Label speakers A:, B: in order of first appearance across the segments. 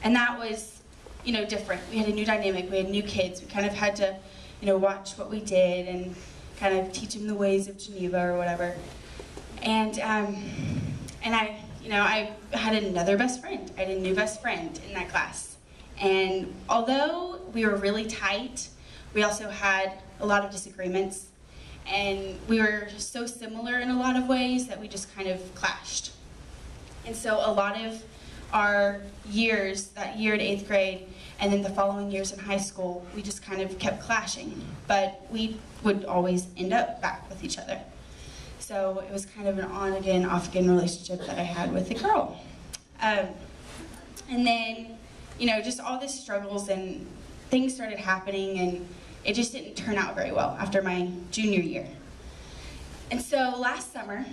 A: And that was, different. We had a new dynamic. We had new kids. We kind of had to, watch what we did and kind of teach them the ways of Geneva or whatever. And I had another best friend. I had a new best friend in that class. And although we were really tight, we also had a lot of disagreements. And we were so similar in a lot of ways that we just kind of clashed. And so a lot of our years, that year at 8th grade, and then the following years in high school, we just kind of kept clashing. But we would always end up back with each other. So it was kind of an on-again, off-again relationship that I had with the girl. And then, just all these struggles and things started happening, and it just didn't turn out very well after my junior year. And so last summer,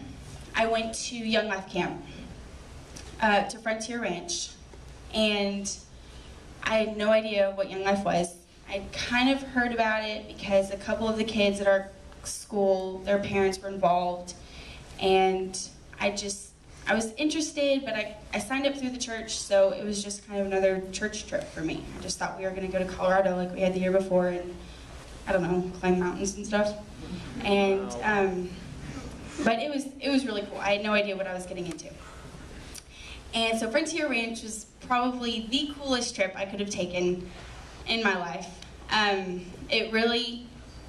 A: I went to Young Life Camp, to Frontier Ranch, and I had no idea what Young Life was. I'd kind of heard about it because a couple of the kids at our school, their parents were involved, and I was interested, but I signed up through the church, so it was just kind of another church trip for me. I just thought we were going to go to Colorado like we had the year before and, I don't know, climb mountains and stuff. And, but it was really cool. I had no idea what I was getting into. And so Frontier Ranch was probably the coolest trip I could have taken in my life. It really,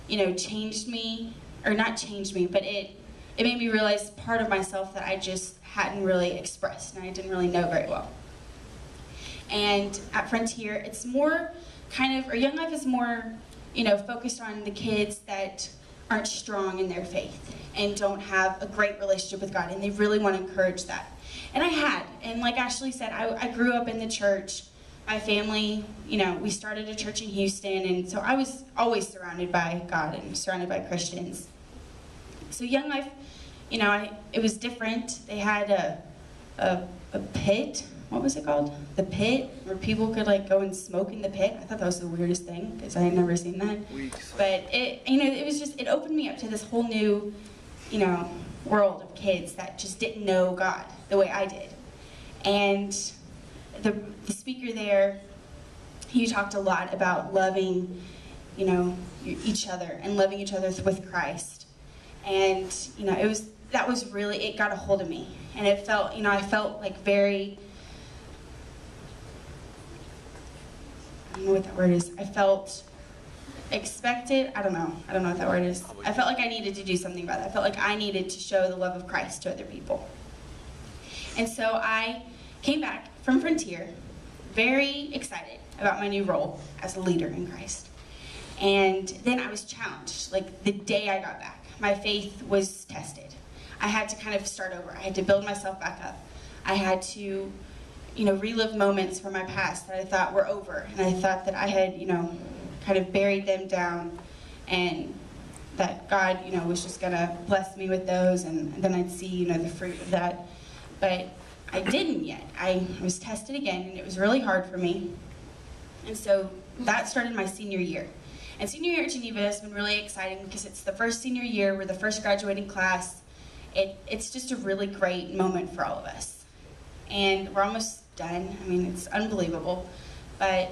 A: changed me, or not changed me, but it made me realize part of myself that I just hadn't really expressed and I didn't really know very well. And at Frontier, it's more or Young Life is more, focused on the kids that aren't strong in their faith and don't have a great relationship with God, and they really want to encourage that. And I had, and like Ashley said, I grew up in the church. My family, we started a church in Houston, and so I was always surrounded by God and surrounded by Christians. So Young Life, it was different. They had a pit. What was it called? The pit, where people could go and smoke in the pit. I thought that was the weirdest thing because I had never seen that. But it opened me up to this whole new, world of kids that just didn't know God the way I did. And the speaker there, he talked a lot about loving, each other and loving each other with Christ. And, that was really, it got a hold of me. And it felt, I felt very, I don't know what that word is. I felt expected. I don't know what that word is. I felt like I needed to do something about that. I felt like I needed to show the love of Christ to other people. And so I came back from Frontier very excited about my new role as a leader in Christ. And then I was challenged, the day I got back. My faith was tested. I had to kind of start over. I had to build myself back up. I had to, relive moments from my past that I thought were over. And I thought that I had, kind of buried them down, and that God, was just gonna bless me with those, and then I'd see, the fruit of that. But I didn't yet. I was tested again, and it was really hard for me. And so that started my senior year. And senior year at Geneva has been really exciting because it's the first senior year, we're the first graduating class. It's just a really great moment for all of us. And we're almost done. I mean, it's unbelievable. But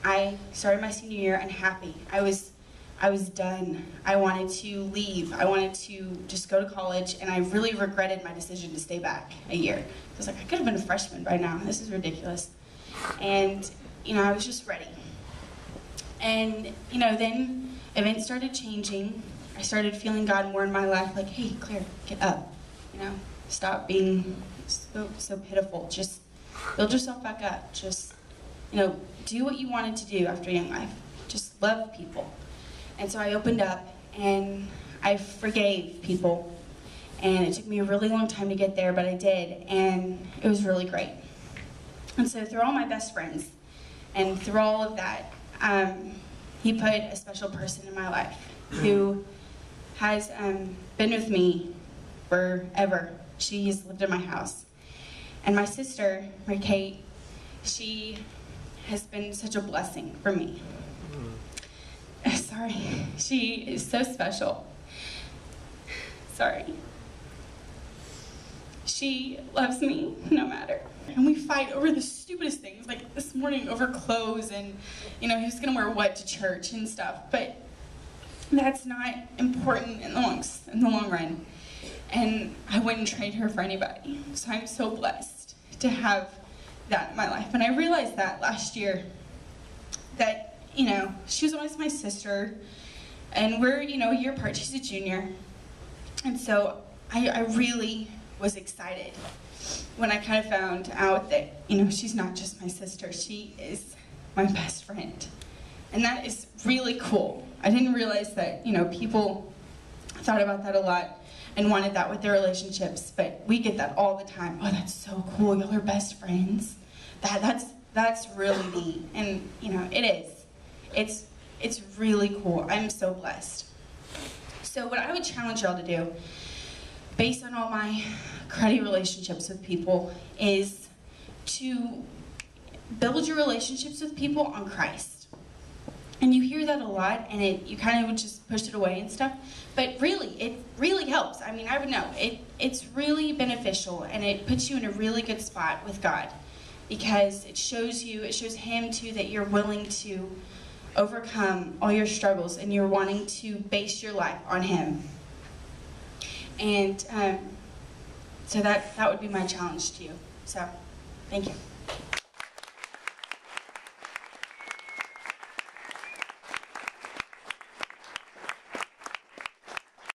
A: I started my senior year unhappy. I was done. I wanted to leave. I wanted to just go to college, and I really regretted my decision to stay back a year. I was like, I could have been a freshman by now. This is ridiculous. And, I was just ready. And, then events started changing. I started feeling God more in my life, like, hey, Claire, get up. Stop being so pitiful. Just build yourself back up. Just, do what you wanted to do after Young Life. Just love people. And so I opened up, and I forgave people. And it took me a really long time to get there, but I did, and it was really great. And so through all my best friends, and through all of that, he put a special person in my life who has been with me forever. She has lived in my house. And my sister, Kate, she has been such a blessing for me. Sorry, she is so special. Sorry. She loves me no matter. And we fight over the stupidest things. Like this morning over clothes and, you know, he was gonna wear what to church and stuff, but that's not important in the long run. And I wouldn't trade her for anybody. So I'm so blessed to have that in my life. And I realized that last year, that, you know, she was always my sister, and we're, you know, a year apart. She's a junior. And so I really was excited when I kind of found out that, you know, she's not just my sister, she is my best friend. And that is really cool. I didn't realize that, you know, people thought about that a lot and wanted that with their relationships, but we get that all the time. Oh, that's so cool, y'all are best friends. That's really neat, and you know, it is. It's really cool. I'm so blessed. So what I would challenge y'all to do, based on all my cruddy relationships with people, is to build your relationships with people on Christ. And you hear that a lot, and you kind of would just push it away and stuff. But really, it really helps. I mean, I would know. It's really beneficial, and it puts you in a really good spot with God, because it shows Him too that you're willing to overcome all your struggles, and you're wanting to base your life on Him. And so that would be my challenge to you. So, thank you.